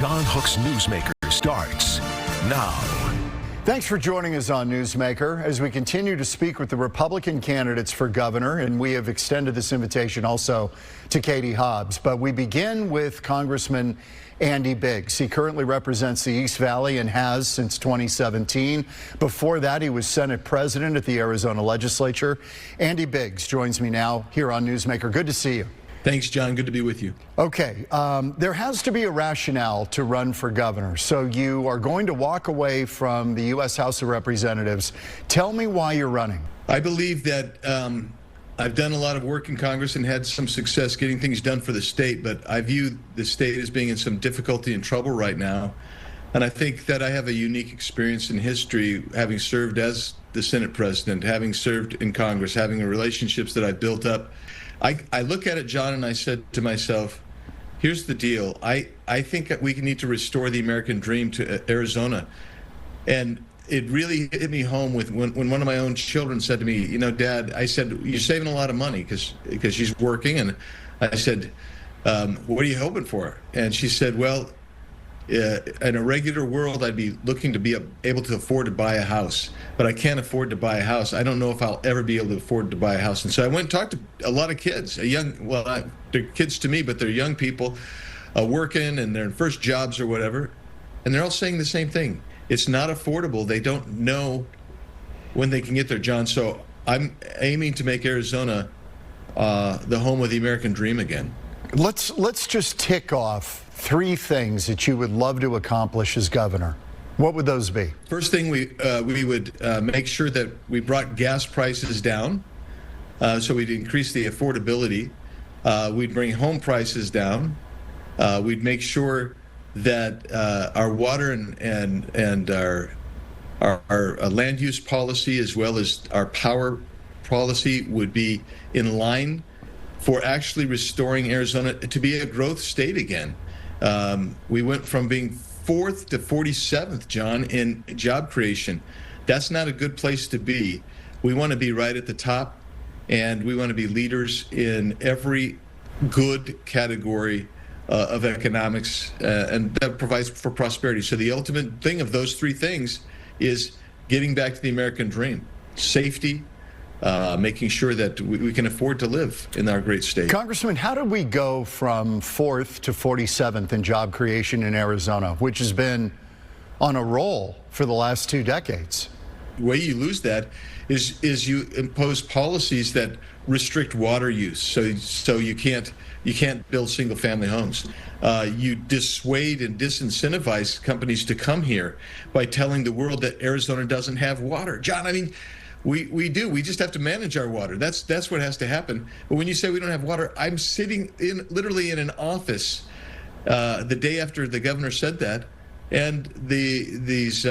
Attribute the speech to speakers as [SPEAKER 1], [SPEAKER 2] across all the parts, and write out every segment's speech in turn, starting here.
[SPEAKER 1] John Hook's Newsmaker starts now.
[SPEAKER 2] Thanks for joining us on Newsmaker as we continue to speak with the Republican candidates for governor, and we have extended this invitation also to Katie Hobbs. But we begin with Congressman Andy Biggs. He currently represents the East Valley and has since 2017. Before that, he was Senate President at the Arizona Legislature. Andy Biggs joins me now here on Newsmaker. Good to see you.
[SPEAKER 3] Thanks, John. Good to be with you.
[SPEAKER 2] Okay, there has to be a rationale to run for governor. So you are going to walk away from the U.S. House of Representatives. Tell me why you're running.
[SPEAKER 3] I believe that I've done a lot of work in Congress and had some success getting things done for the state, but I view the state as being in some difficulty and trouble right now. And I think that I have a unique experience in history, having served as the Senate President, having served in Congress, having the relationships that I've built up. I look at it, John, and I said to myself, here's the deal. I think that we need to restore the American dream to Arizona. And it really hit me home with when one of my own children said to me, you know, Dad, I said, you're saving a lot of money because she's working. And I said, what are you hoping for? And she said, well, in a regular world, I'd be looking to be able to afford to buy a house, but I can't afford to buy a house. I don't know if I'll ever be able to afford to buy a house. And so I went and talked to a lot of kids, they're kids to me, but they're young people working and they're in first jobs or whatever. And they're all saying the same thing. It's not affordable. They don't know when they can get there, John. So I'm aiming to make Arizona the home of the American dream again.
[SPEAKER 2] Let's just tick off 3 things that you would love to accomplish as governor. What would those be?
[SPEAKER 3] First thing, we would make sure that we brought gas prices down, so we'd increase the affordability. We'd bring home prices down. We'd make sure that our water and our land use policy, as well as our power policy, would be in line for actually restoring Arizona to be a growth state again. We went from being 4th to 47th, John, in job creation. That's not a good place to be. We want to be right at the top, and we want to be leaders in every good category of economics, and that provides for prosperity. So the ultimate thing of those 3 things is getting back to the American dream: safety, making sure that we can afford to live in our great state.
[SPEAKER 2] Congressman, how did we go from 4th to 47th in job creation in Arizona, which has been on a roll for the last 2 decades?
[SPEAKER 3] The way you lose that is you impose policies that restrict water use, so you can't build single-family homes. You dissuade and disincentivize companies to come here by telling the world that Arizona doesn't have water. John, I mean, we do. We just have to manage our water. That's what has to happen. But when you say we don't have water, I'm sitting literally in an office the day after the governor said that, and these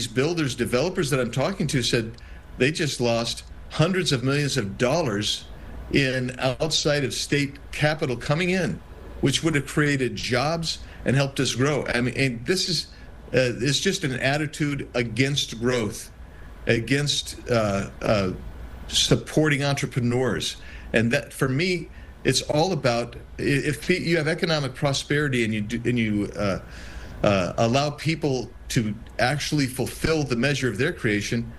[SPEAKER 3] builders, developers that I'm talking to said they just lost hundreds of millions of dollars in outside of state capital coming in, which would have created jobs and helped us grow. I mean, and this is it's just an attitude against growth, against supporting entrepreneurs. And that, for me, it's all about, if you have economic prosperity and you allow people to actually fulfill the measure of their creation,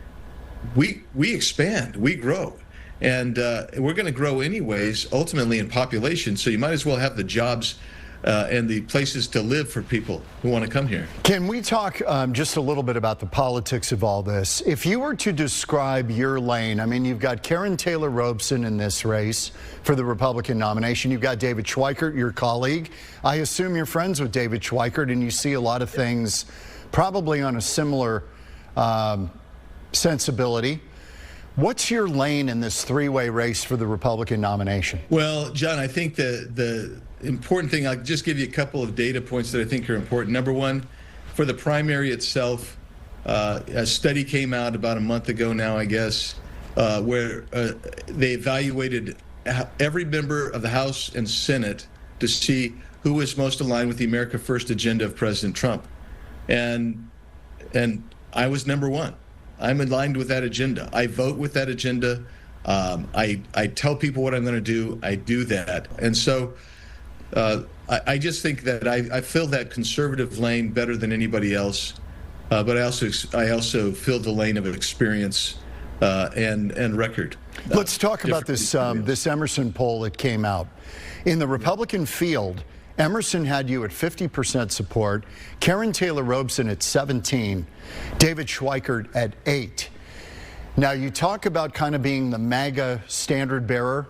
[SPEAKER 3] we expand, we grow. And we're going to grow anyways, ultimately in population, so you might as well have the jobs and the places to live for people who want to come here.
[SPEAKER 2] Can we talk just a little bit about the politics of all this? If you were to describe your lane, I mean, you've got Karen Taylor Robson in this race for the Republican nomination. You've got David Schweikert, your colleague. I assume you're friends with David Schweikert, and you see a lot of things probably on a similar sensibility. What's your lane in this 3-way race for the Republican nomination?
[SPEAKER 3] Well, John, I think the important thing, I'll just give you a couple of data points that I think are important. Number one, for the primary itself, a study came out about a month ago now, I guess, where they evaluated every member of the House and Senate to see who was most aligned with the America First agenda of President Trump. And I was number 1. I'm aligned with that agenda. I vote with that agenda. I tell people what I'm going to do. I do that. And so I just think that I fill that conservative lane better than anybody else, but I also fill the lane of experience and record.
[SPEAKER 2] Let's talk about this Emerson poll that came out. In the Republican field, Emerson had you at 50% support, Karen Taylor Robeson at 17, David Schweikert at 8. Now, you talk about kind of being the MAGA standard bearer.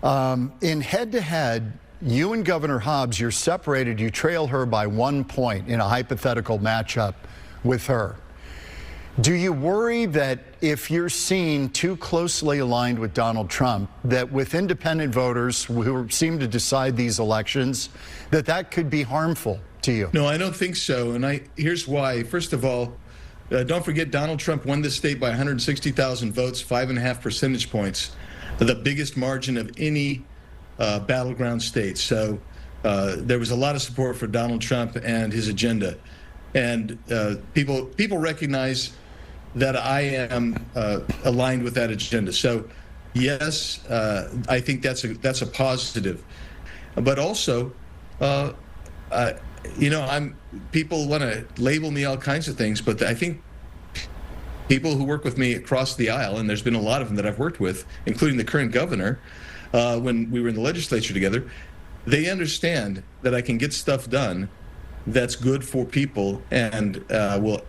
[SPEAKER 2] In head-to-head, you and Governor Hobbs, you're separated. You trail her by 1 point in a hypothetical matchup with her. Do you worry that if you're seen too closely aligned with Donald Trump, that with independent voters who seem to decide these elections, that could be harmful to you?
[SPEAKER 3] No, I don't think so. And here's why. First of all, don't forget Donald Trump won this state by 160,000 votes, 5.5 percentage points, the biggest margin of any battleground state. So there was a lot of support for Donald Trump and his agenda. And people recognize that I am aligned with that agenda. So yes, I think that's a positive. But also, people want to label me all kinds of things, but I think people who work with me across the aisle, and there's been a lot of them that I've worked with, including the current governor, when we were in the legislature together, they understand that I can get stuff done that's good for people and will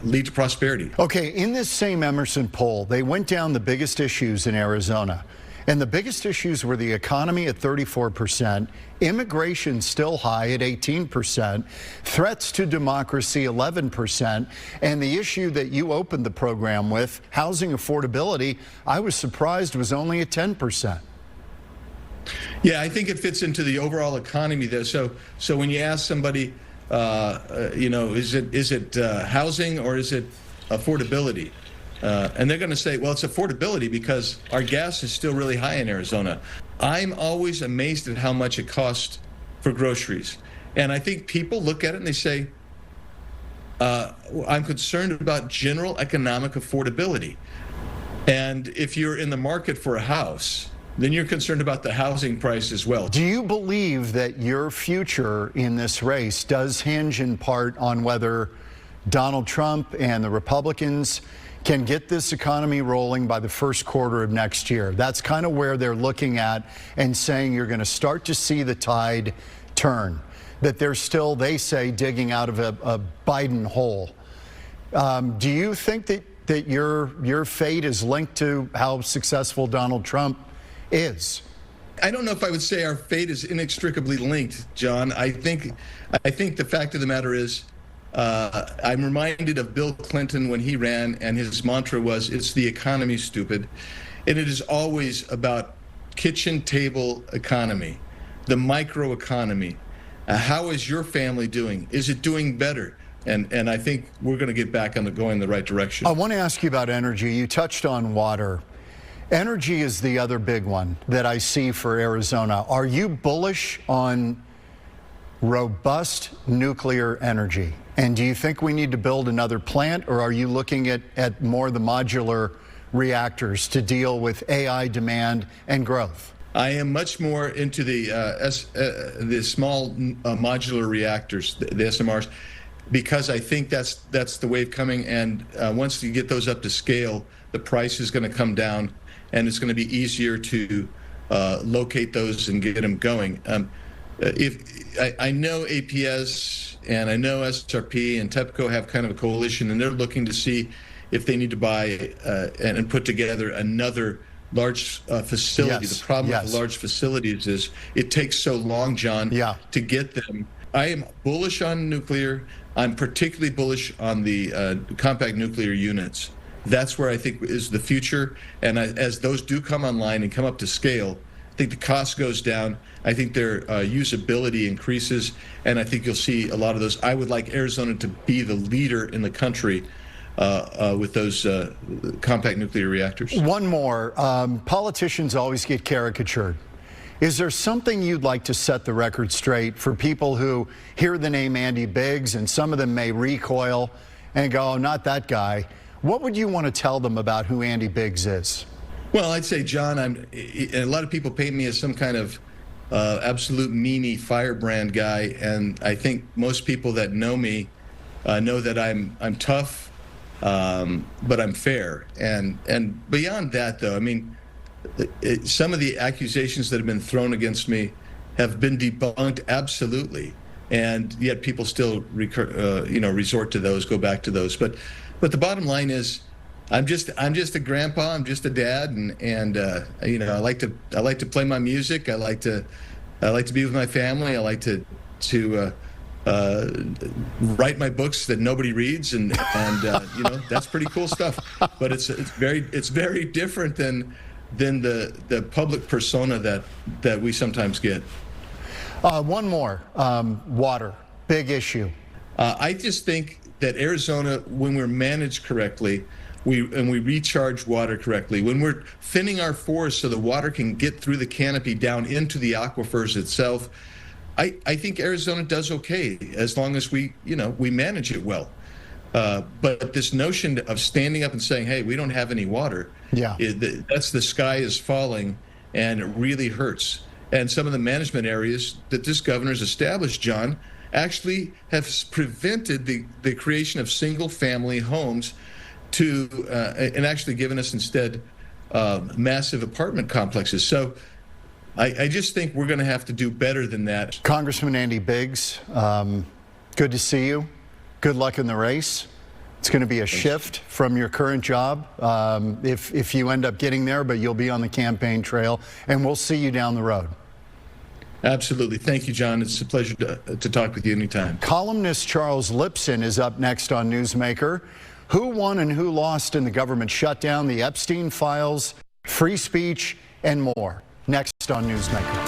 [SPEAKER 3] lead to prosperity.
[SPEAKER 2] Okay, in this same Emerson poll, they went down the biggest issues in Arizona. And the biggest issues were the economy at 34%, immigration still high at 18%, threats to democracy 11%, and the issue that you opened the program with, housing affordability, I was surprised was only at 10%.
[SPEAKER 3] Yeah, I think it fits into the overall economy there. So when you ask somebody, is it housing or is it affordability? And they're going to say, well, it's affordability because our gas is still really high in Arizona. I'm always amazed at how much it costs for groceries. And I think people look at it and they say, I'm concerned about general economic affordability. And if you're in the market for a house, then you're concerned about the housing price as well.
[SPEAKER 2] Do you believe that your future in this race does hinge in part on whether Donald Trump and the Republicans can get this economy rolling by the first quarter of next year? That's kind of where they're looking at and saying you're going to start to see the tide turn, that they're still, they say, digging out of a Biden hole. Do you think that your fate is linked to how successful Donald Trump is?
[SPEAKER 3] I don't know if I would say our fate is inextricably linked, John. I think the fact of the matter is, I'm reminded of Bill Clinton when he ran, and his mantra was, "It's the economy, stupid." And it is always about kitchen table economy, the micro economy. How is your family doing? Is it doing better? And I think we're going to get back on going the right direction.
[SPEAKER 2] I want to ask you about energy. You touched on water. Energy is the other big one that I see for Arizona. Are you bullish on robust nuclear energy? And do you think we need to build another plant, or are you looking at more the modular reactors to deal with AI demand and growth?
[SPEAKER 3] I am much more into the small modular reactors, the SMRs, because I think that's the wave coming. And once you get those up to scale, the price is going to come down, and it's going to be easier to locate those and get them going. I know APS and I know SRP and TEPCO have kind of a coalition, and they're looking to see if they need to buy and put together another large facility.
[SPEAKER 2] Yes.
[SPEAKER 3] The problem
[SPEAKER 2] Yes.
[SPEAKER 3] with the large facilities is it takes so long, John, to get them. I am bullish on nuclear. I'm particularly bullish on the compact nuclear units. That's where I think is the future. And as those do come online and come up to scale, I think the cost goes down. I think their usability increases, and I think you'll see a lot of those. I would like Arizona to be the leader in the country with those compact nuclear reactors.
[SPEAKER 2] One more. Politicians always get caricatured. Is there something you'd like to set the record straight for people who hear the name Andy Biggs, and some of them may recoil and go, oh, not that guy? What would you want to tell them about who Andy Biggs is?
[SPEAKER 3] Well, I'd say, John, a lot of people paint me as some kind of absolute meanie firebrand guy, and I think most people that know me know that I'm tough, but I'm fair. And beyond that, though, I mean, some of the accusations that have been thrown against me have been debunked absolutely, and yet people still resort to those, go back to those. But the bottom line is, I'm just a grandpa. I'm just a dad, and I like to play my music. I like to be with my family. I like to write my books that nobody reads, and that's pretty cool stuff. But it's very different than the public persona that we sometimes get.
[SPEAKER 2] One more, water, big issue.
[SPEAKER 3] I just think that Arizona, when we're managed correctly, we recharge water correctly, when we're thinning our forests so the water can get through the canopy down into the aquifers itself, I think Arizona does okay as long as we manage it well. But this notion of standing up and saying, hey, we don't have any water, that's the sky is falling, and it really hurts. And some of the management areas that this governor's established, John, actually have prevented the creation of single-family homes and actually given us instead massive apartment complexes. So I just think we're going to have to do better than that.
[SPEAKER 2] Congressman Andy Biggs, good to see you. Good luck in the race. It's going to be a shift from your current job if you end up getting there, but you'll be on the campaign trail, and we'll see you down the road.
[SPEAKER 3] Absolutely. Thank you, John. It's a pleasure to talk with you anytime.
[SPEAKER 2] Columnist Charles Lipson is up next on Newsmaker. Who won and who lost in the government shutdown, the Epstein files, free speech, and more. Next on Newsmaker.